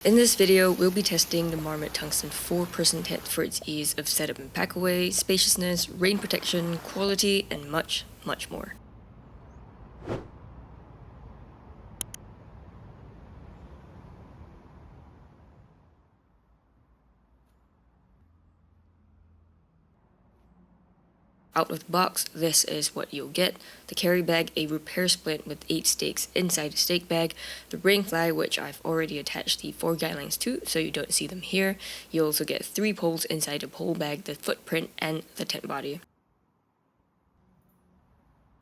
In this video, we'll be testing the Marmot Tungsten 4-person tent for its ease of setup and pack away, spaciousness, rain protection, quality, and much, much more. Out of the box, this is what you'll get. The carry bag, a repair splint with 8 stakes inside the stake bag, the Rainfly, which I've already attached the 4 guidelines to, so you don't see them here. You also get 3 poles inside the pole bag, the footprint, and the tent body.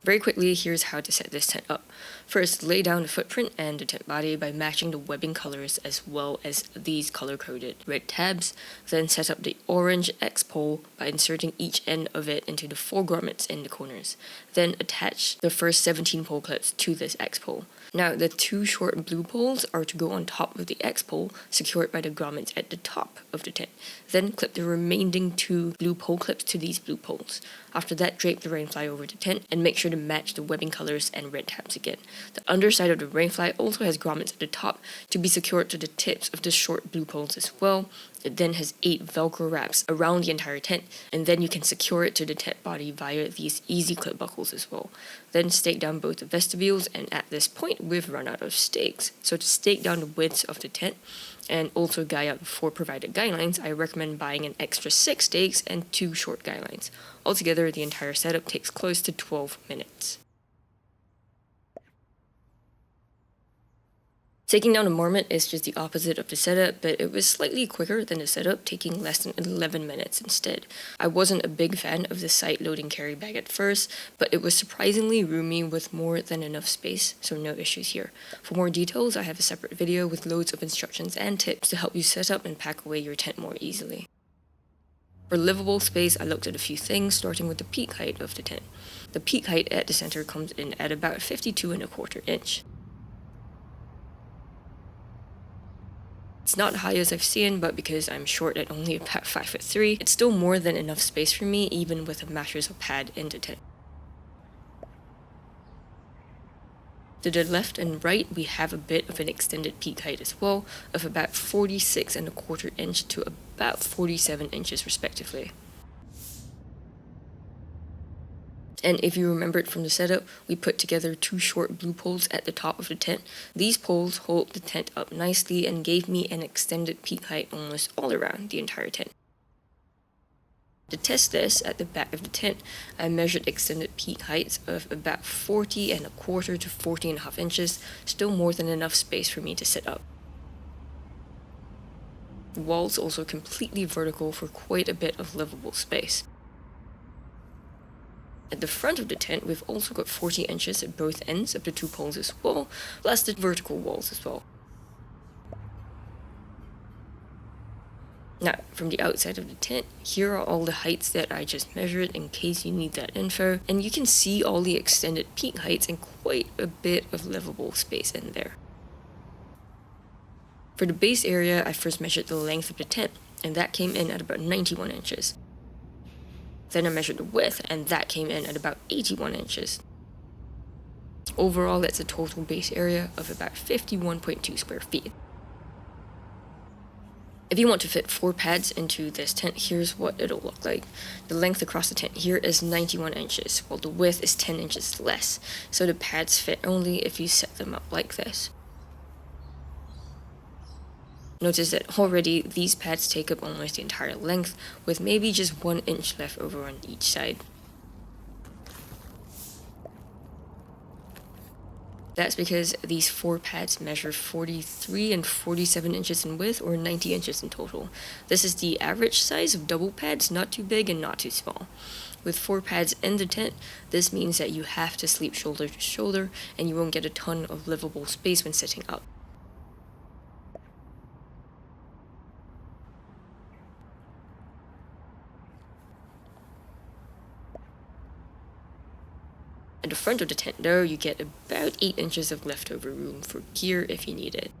Very quickly, here's how to set this tent up. First, lay down the footprint and the tent body by matching the webbing colors as well as these color-coded red tabs. Then set up the orange X pole by inserting each end of it into the 4 grommets in the corners. Then attach the first 17 pole clips to this X pole. Now, the 2 short blue poles are to go on top of the X pole, secured by the grommets at the top of the tent. Then clip the remaining 2 blue pole clips to these blue poles. After that, drape the Rainfly over the tent and make sure to match the webbing colors and red tabs again. The underside of the Rainfly also has grommets at the top to be secured to the tips of the short blue poles as well. It then has 8 Velcro wraps around the entire tent, and then you can secure it to the tent body via these easy clip buckles as well. Then stake down both the vestibules, and at this point we've run out of stakes. So to stake down the width of the tent and also guide out the 4 provided guidelines, I recommend buying an extra 6 stakes and 2 short guidelines. Altogether, the entire setup takes close to 12 minutes. Taking down a Marmot is just the opposite of the setup, but it was slightly quicker than the setup, taking less than 11 minutes instead. I wasn't a big fan of the side-loading carry bag at first, but it was surprisingly roomy with more than enough space, so no issues here. For more details, I have a separate video with loads of instructions and tips to help you set up and pack away your tent more easily. For livable space, I looked at a few things, starting with the peak height of the tent. The peak height at the center comes in at about 52.25 inches. It's not high as I've seen, but because I'm short at only about 5'3", it's still more than enough space for me, even with a mattress or pad in the tent. To the left and right, we have a bit of an extended peak height as well, of about 46.25 inches to about 47 inches respectively. And if you remembered from the setup, we put together 2 short blue poles at the top of the tent. These poles hold the tent up nicely and gave me an extended peak height almost all around the entire tent. To test this, at the back of the tent, I measured extended peak heights of about 40.25 to 40.5 inches, still more than enough space for me to sit up. The walls also completely vertical for quite a bit of livable space. At the front of the tent, we've also got 40 inches at both ends of the 2 poles as well, plus the vertical walls as well. Now, from the outside of the tent, here are all the heights that I just measured in case you need that info, and you can see all the extended peak heights and quite a bit of livable space in there. For the base area, I first measured the length of the tent, and that came in at about 91 inches. Then I measured the width, and that came in at about 81 inches. Overall, that's a total base area of about 51.2 square feet. If you want to fit 4 pads into this tent, here's what it'll look like. The length across the tent here is 91 inches, while the width is 10 inches less, so the pads fit only if you set them up like this. Notice that already these pads take up almost the entire length, with maybe just 1 inch left over on each side. That's because these 4 pads measure 43 and 47 inches in width, or 90 inches in total. This is the average size of double pads, not too big and not too small. With 4 pads in the tent, this means that you have to sleep shoulder to shoulder, and you won't get a ton of livable space when sitting up. At the front of the tent though, you get about 8 inches of leftover room for gear if you need it.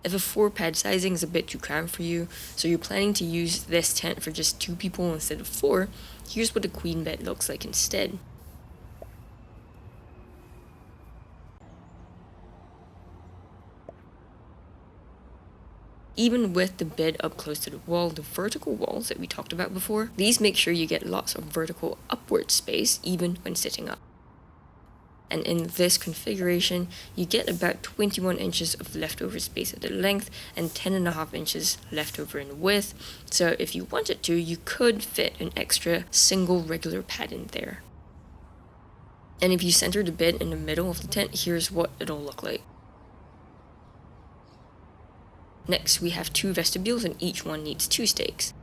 If a 4 pad sizing is a bit too cramped for you, so you're planning to use this tent for just 2 people instead of 4, here's what the queen bed looks like instead. Even with the bed up close to the wall, the vertical walls that we talked about before, these make sure you get lots of vertical upward space even when sitting up. And in this configuration, you get about 21 inches of leftover space at the length and 10.5 inches leftover in width. So if you wanted to, you could fit an extra single regular pad in there. And if you center the bed in the middle of the tent, here's what it'll look like. Next, we have 2 vestibules and each one needs 2 stakes.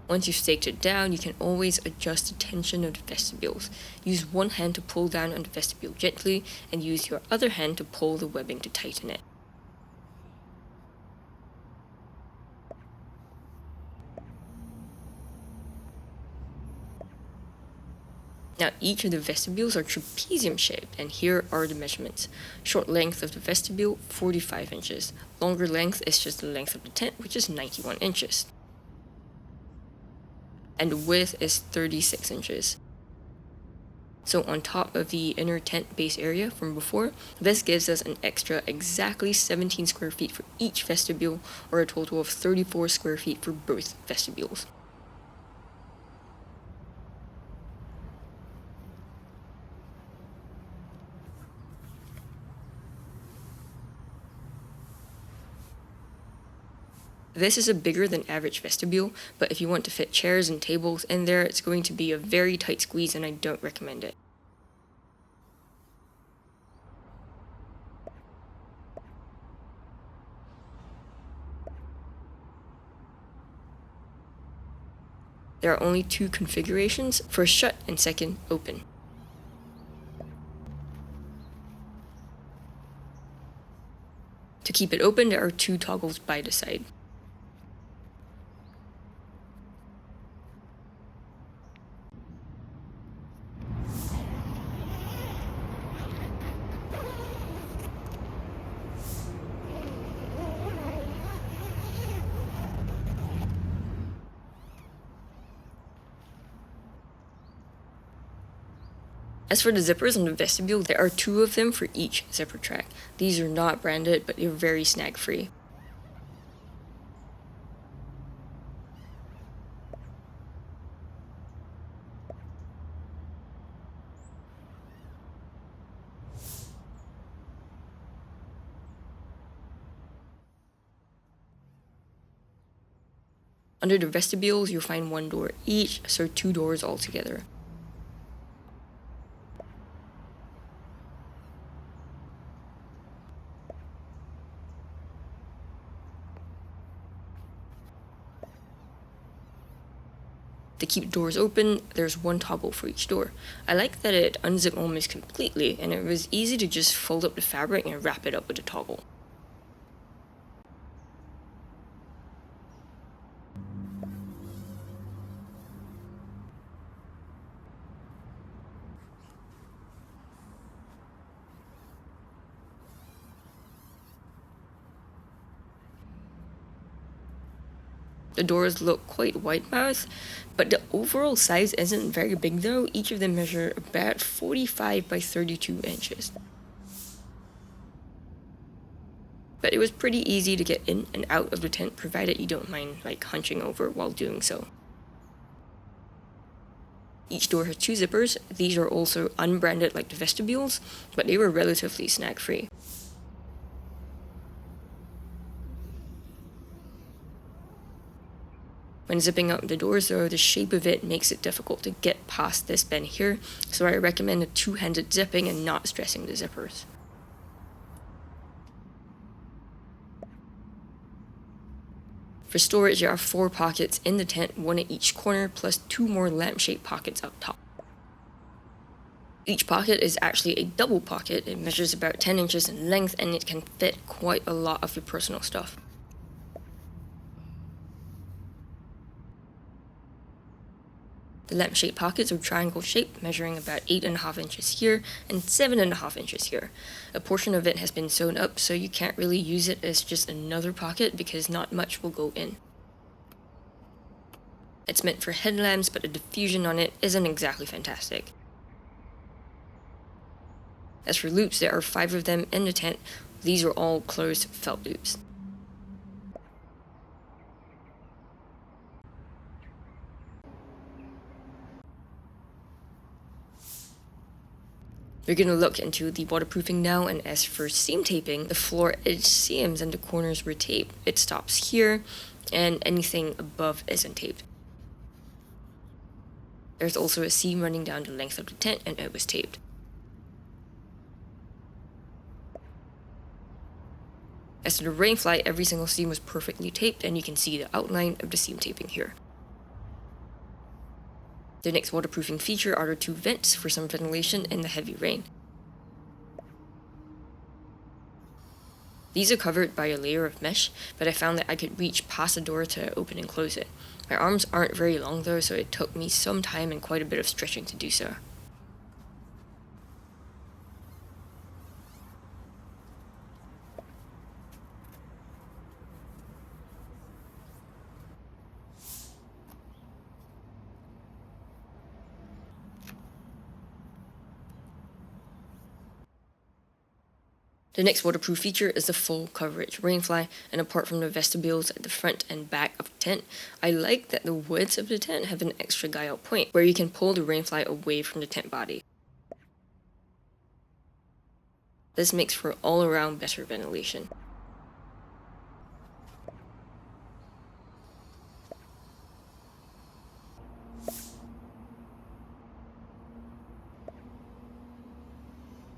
Once you've staked it down, you can always adjust the tension of the vestibules. Use one hand to pull down on the vestibule gently, and use your other hand to pull the webbing to tighten it. Now, each of the vestibules are trapezium shaped, and here are the measurements. Short length of the vestibule, 45 inches. Longer length is just the length of the tent, which is 91 inches. And the width is 36 inches. So on top of the inner tent base area from before, this gives us an extra exactly 17 square feet for each vestibule, or a total of 34 square feet for both vestibules. This is a bigger than average vestibule, but if you want to fit chairs and tables in there, it's going to be a very tight squeeze and I don't recommend it. There are only 2 configurations, first shut and second open. To keep it open, there are 2 toggles by the side. As for the zippers on the vestibule, there are 2 of them for each zipper track. These are not branded, but they're very snag-free. Under the vestibules, you'll find 1 door each, so 2 doors altogether. To keep doors open, there's 1 toggle for each door. I like that it unzips almost completely, and it was easy to just fold up the fabric and wrap it up with a toggle. The doors look quite wide-mouthed, but the overall size isn't very big though. Each of them measure about 45 by 32 inches. But it was pretty easy to get in and out of the tent, provided you don't mind hunching over while doing so. Each door has 2 zippers. These are also unbranded like the vestibules, but they were relatively snag-free. When zipping up the doors though, the shape of it makes it difficult to get past this bend here, so I recommend a 2-handed zipping and not stressing the zippers. For storage, there are 4 pockets in the tent, 1 at each corner, plus 2 more lamp-shaped pockets up top. Each pocket is actually a double pocket. It measures about 10 inches in length, and it can fit quite a lot of your personal stuff. The lamp-shaped pockets are triangle-shaped, measuring about 8.5 inches here and 7.5 inches here. A portion of it has been sewn up, so you can't really use it as just another pocket because not much will go in. It's meant for headlamps, but the diffusion on it isn't exactly fantastic. As for loops, there are 5 of them in the tent. These are all closed felt loops. We're going to look into the waterproofing now, and as for seam taping, the floor edge seams and the corners were taped. It stops here, and anything above isn't taped. There's also a seam running down the length of the tent, and it was taped. As to the Rainfly, every single seam was perfectly taped, and you can see the outline of the seam taping here. The next waterproofing feature are the 2 vents for some ventilation in the heavy rain. These are covered by a layer of mesh, but I found that I could reach past the door to open and close it. My arms aren't very long though, so it took me some time and quite a bit of stretching to do so. The next waterproof feature is the full coverage Rainfly, and apart from the vestibules at the front and back of the tent, I like that the woods of the tent have an extra guy out point, where you can pull the Rainfly away from the tent body. This makes for all around better ventilation.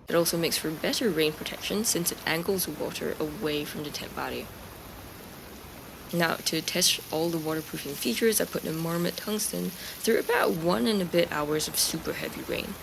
It also makes for better rain protection since it angles water away from the tent body. Now, to test all the waterproofing features, I put the Marmot Tungsten through about 1 and a bit hours of super heavy rain.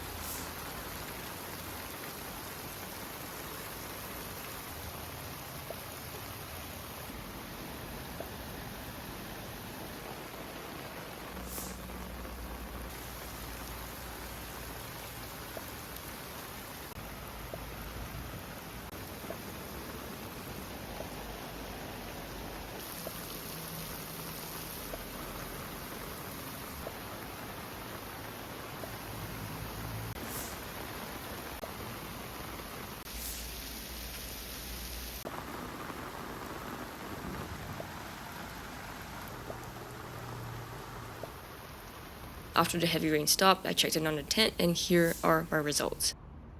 After the heavy rain stopped, I checked in on the tent, and here are my results.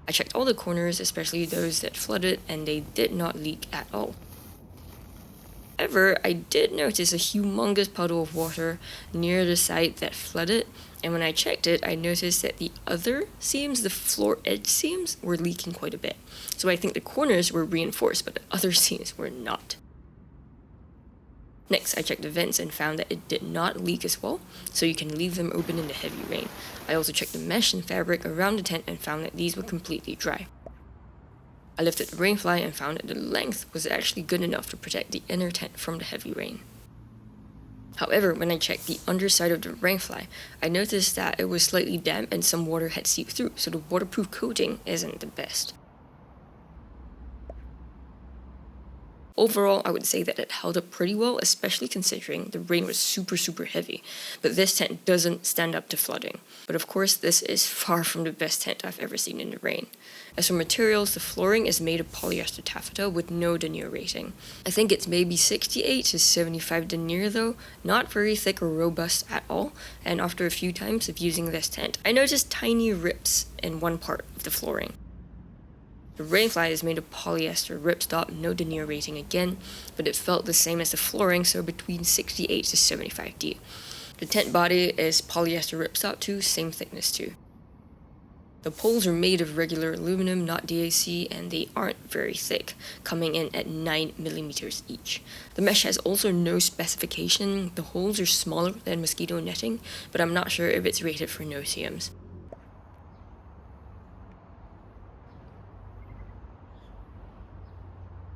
I checked all the corners, especially those that flooded, and they did not leak at all. However, I did notice a humongous puddle of water near the side that flooded, and when I checked it, I noticed that the other seams, the floor edge seams, were leaking quite a bit. So I think the corners were reinforced, but the other seams were not. Next, I checked the vents and found that it did not leak as well, so you can leave them open in the heavy rain. I also checked the mesh and fabric around the tent and found that these were completely dry. I lifted the Rainfly and found that the length was actually good enough to protect the inner tent from the heavy rain. However, when I checked the underside of the Rainfly, I noticed that it was slightly damp and some water had seeped through, so the waterproof coating isn't the best. Overall, I would say that it held up pretty well, especially considering the rain was super heavy, but this tent doesn't stand up to flooding. But of course, this is far from the best tent I've ever seen in the rain. As for materials, the flooring is made of polyester taffeta with no denier rating. I think it's maybe 68 to 75 denier though, not very thick or robust at all, and after a few times of using this tent, I noticed tiny rips in one part of the flooring. The Rainfly is made of polyester ripstop, no denier rating again, but it felt the same as the flooring, so between 68 to 75D. The tent body is polyester ripstop too, same thickness too. The poles are made of regular aluminum, not DAC, and they aren't very thick, coming in at 9mm each. The mesh has also no specification. The holes are smaller than mosquito netting, but I'm not sure if it's rated for no-seams.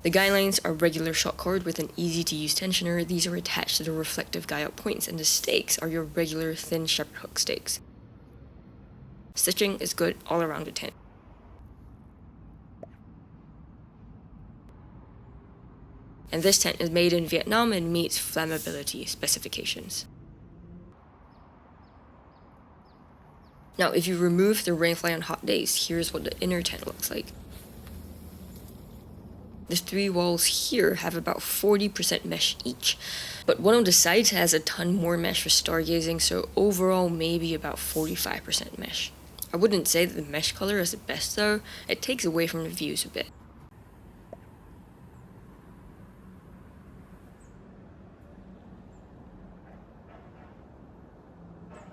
The guy lines are regular shot cord with an easy-to-use tensioner. These are attached to the reflective guy out points, and the stakes are your regular thin shepherd hook stakes. Stitching is good all around the tent. And this tent is made in Vietnam and meets flammability specifications. Now, if you remove the Rainfly on hot days, here's what the inner tent looks like. The 3 walls here have about 40% mesh each, but one of the sides has a ton more mesh for stargazing, so overall maybe about 45% mesh. I wouldn't say that the mesh color is the best though, it takes away from the views a bit.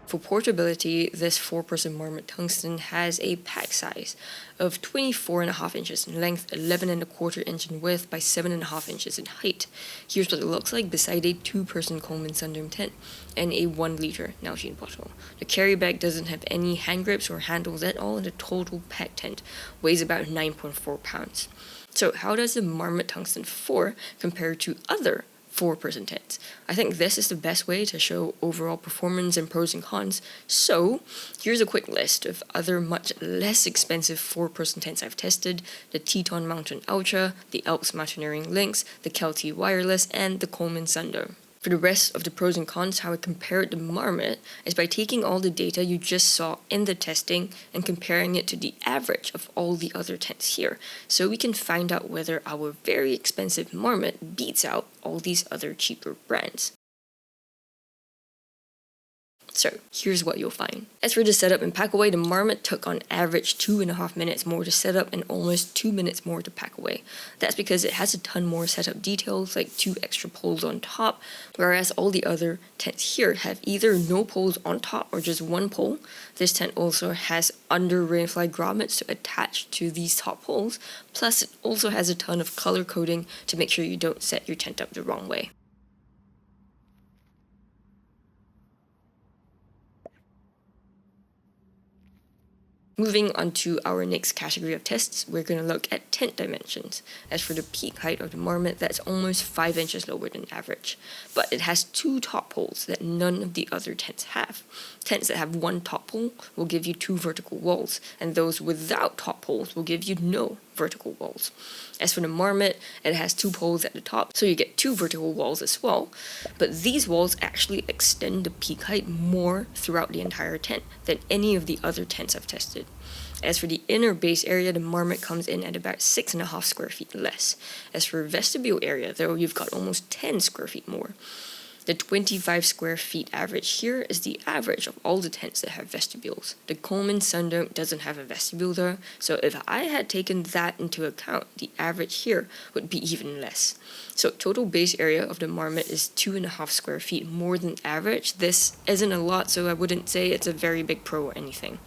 For portability, this 4-person Marmot Tungsten has a pack size of 24.5 inches in length, 11.25 inches in width by 7.5 inches in height. Here's what it looks like beside a 2-person Coleman sundoom tent and a 1-liter Nalgene bottle. The carry bag doesn't have any hand grips or handles at all, and the total pack tent weighs about 9.4 pounds. So how does the Marmot Tungsten 4 compare to other 4-person tents? I think this is the best way to show overall performance and pros and cons. So here's a quick list of other much less expensive 4-person tents I've tested: the Teton Mountain Ultra, the Alps Mountaineering Lynx, the Kelty Wireless, and the Coleman Sundoom. For the rest of the pros and cons, how I compared the Marmot is by taking all the data you just saw in the testing and comparing it to the average of all the other tents here, so we can find out whether our very expensive Marmot beats out all these other cheaper brands. So here's what you'll find. As for the setup and pack away, the Marmot took on average 2.5 minutes more to set up and almost 2 minutes more to pack away. That's because it has a ton more setup details, like 2 extra poles on top, whereas all the other tents here have either no poles on top or just 1 pole. This tent also has under Rainfly grommets to attach to these top poles, plus it also has a ton of color coding to make sure you don't set your tent up the wrong way. Moving on to our next category of tests, we're going to look at tent dimensions. As for the peak height of the Marmot, that's almost 5 inches lower than average, but it has 2 top poles that none of the other tents have. Tents that have 1 top pole will give you 2 vertical walls, and those without top poles will give you no vertical walls. As for the Marmot, it has 2 poles at the top, so you get 2 vertical walls as well, but these walls actually extend the peak height more throughout the entire tent than any of the other tents I've tested. As for the inner base area, the Marmot comes in at about 6.5 square feet less. As for vestibule area, though, you've got almost 10 square feet more. The 25 square feet average here is the average of all the tents that have vestibules. The Coleman Sundoom doesn't have a vestibule though, so if I had taken that into account, the average here would be even less. So total base area of the Marmot is 2.5 square feet more than average. This isn't a lot, so I wouldn't say it's a very big pro or anything.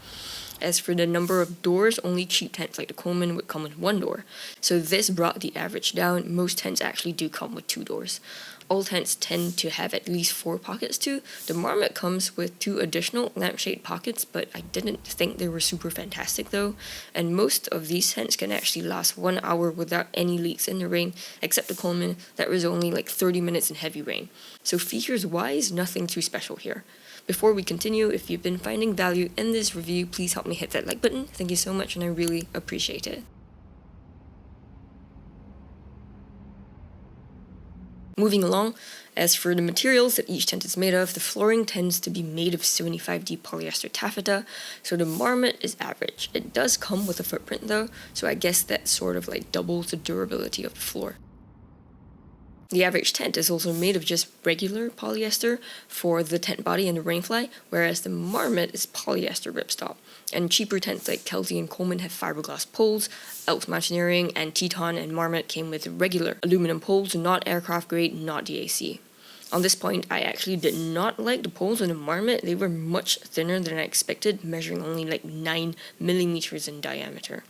As for the number of doors, only cheap tents like the Coleman would come with 1 door. So this brought the average down. Most tents actually do come with 2 doors. All tents tend to have at least 4 pockets too. The Marmot comes with 2 additional lampshade pockets, but I didn't think they were super fantastic though. And most of these tents can actually last 1 hour without any leaks in the rain, except the Coleman that was only like 30 minutes in heavy rain. So features wise, nothing too special here. Before we continue, if you've been finding value in this review, please help me hit that like button. Thank you so much, and I really appreciate it. Moving along, as for the materials that each tent is made of, the flooring tends to be made of 75D polyester taffeta, so the Marmot is average. It does come with a footprint though, so I guess that sort of like doubles the durability of the floor. The average tent is also made of just regular polyester for the tent body and the Rainfly, whereas the Marmot is polyester ripstop. And cheaper tents like Kelty and Coleman have fiberglass poles. Alps Mountaineering and Teton and Marmot came with regular aluminum poles, not aircraft grade, not DAC. On this point, I actually did not like the poles on the Marmot. They were much thinner than I expected, measuring only like 9 millimeters in diameter.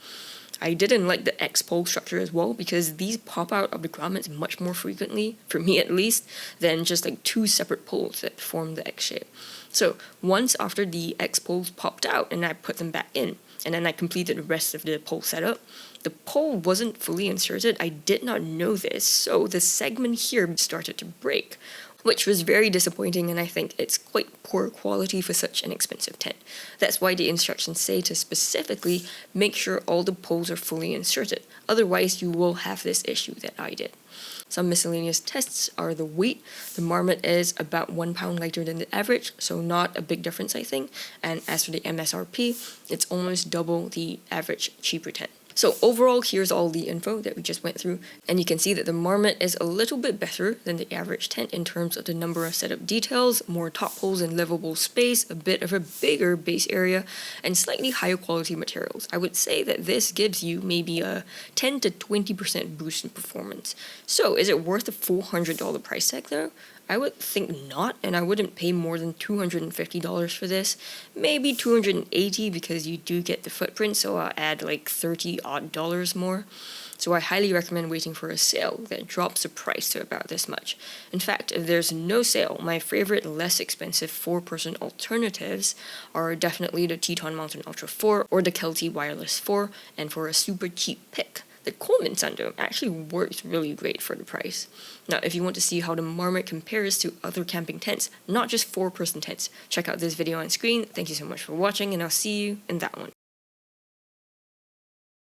I didn't like the X-pole structure as well because these pop out of the grommets much more frequently, for me at least, than just like 2 separate poles that form the X shape. So once after the X-poles popped out and I put them back in, and then I completed the rest of the pole setup, the pole wasn't fully inserted. I did not know this, so the segment here started to break, which was very disappointing, and I think it's quite poor quality for such an expensive tent. That's why the instructions say to specifically make sure all the poles are fully inserted, otherwise you will have this issue that I did. Some miscellaneous tests are the weight. The Marmot is about 1 pound lighter than the average, so not a big difference, I think. And as for the MSRP, it's almost double the average cheaper tent. So overall, here's all the info that we just went through, and you can see that the Marmot is a little bit better than the average tent in terms of the number of setup details, more top holes and livable space, a bit of a bigger base area, and slightly higher quality materials. I would say that this gives you maybe a 10 to 20% boost in performance. So is it worth the $400 price tag though? I would think not, and I wouldn't pay more than $250 for this. Maybe $280 because you do get the footprint, so I'll add like $30 odd more. So I highly recommend waiting for a sale that drops the price to about this much. In fact, if there's no sale, my favorite less expensive 4-person alternatives are definitely the Teton Mountain Ultra 4 or the Kelty Wireless 4, and for a super cheap pick, the Coleman Sundome actually works really great for the price. Now, if you want to see how the Marmot compares to other camping tents, not just 4-person tents, check out this video on screen. Thank you so much for watching, and I'll see you in that one.